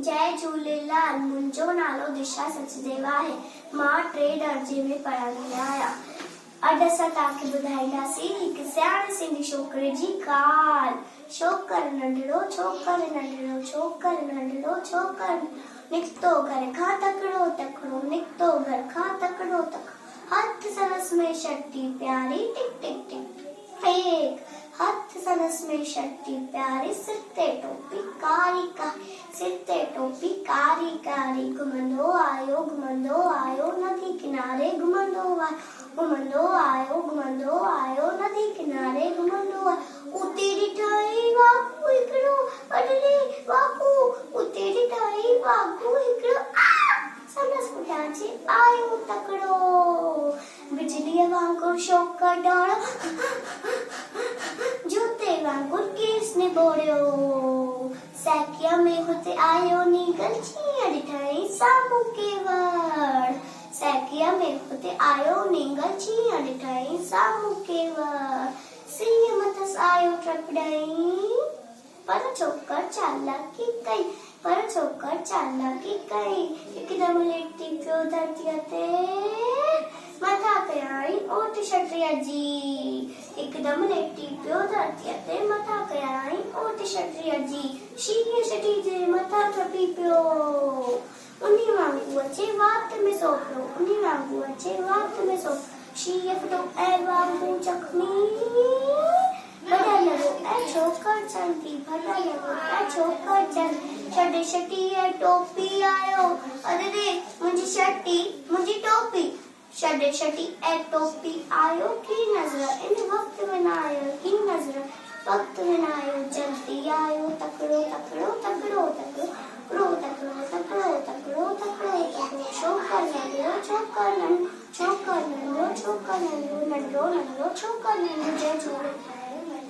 जय झूलेलाल। मुंहिंजो नालो दिशा सचदेव आहे। मां 3 दर्जे में पढ़ंदी आहियां। अॼु असां तव्हांखे ॿुधाईंदासीं हिकु सियाणे सिंधी छोकिरे जी ॻाल्हि। छोकर नंढड़ो छोकर नंढड़ो छोकर नंढड़ो छोकर निकितो घर खां तकिड़ो तकिड़ो निकितो घर खां तकिड़ो तकिड़ो हथ संदसि में छटी प्यारी टिक टिक टिक एक हथ संदसि में छटी प्यारी सिर ते टोपी कारी कारी सिर ते टोपी कारी कारी घुमंदो आयो नदी किनारे घुमंदो आयो नदी किनारे घुमंदो आयो उते ॾिठई वाकू हिकिड़ो अडरे वाकू उते ॾिठई वाकू हिकिड़ो संदसि पुठियां जे आयो तकिड़ो बिजलीअ वांगुरु छोकर डाणो जूते वांगुरु केस निबोड़ियो सैकिया में हुते आयो नीगल चीअं ॾिठई साम्हूं केवड़ सैकिया में हुते आयो नीगल चीअं ॾिठई साम्हूं केवड़ सीअ मथसि आयो ट्रपॾई पर छोकर चालाकी कई हिकदमि लेटी पियो धरतीअ ते मथा कयाई ओट छटरीअ जी हिकदमि लेटी पियो धरतीअ ते मथा कयाई ओट छटरीअ जी शींहं छटी जे मथा ट्रपी पियो उन्ही वांगुरु अचे वात में सो पियो शींहं फिटो ऐं वांगुरु जख्मी भॼा लॻो ऐं छोकर चंदी भॼा लॻो ऐं छोकर चंद छॾे छटी ऐं टोपी आयो अरे मुंहिंजी टोपी छॾे छटी ऐं टोपी आयो की नज़र इन वक़्त में न आयो की नज़र वक़्त में न आयो जल्दी आयो तकिड़ो तकिड़ो तकिड़ो तकिड़ो तकिड़ो तकिड़ो तकिड़ो तकिड़ो तकिड़ो छोकर नंढो छोकर नंढो नंढो छोकर नंढो नंढो छोकर नंढो जय झूलेलाल।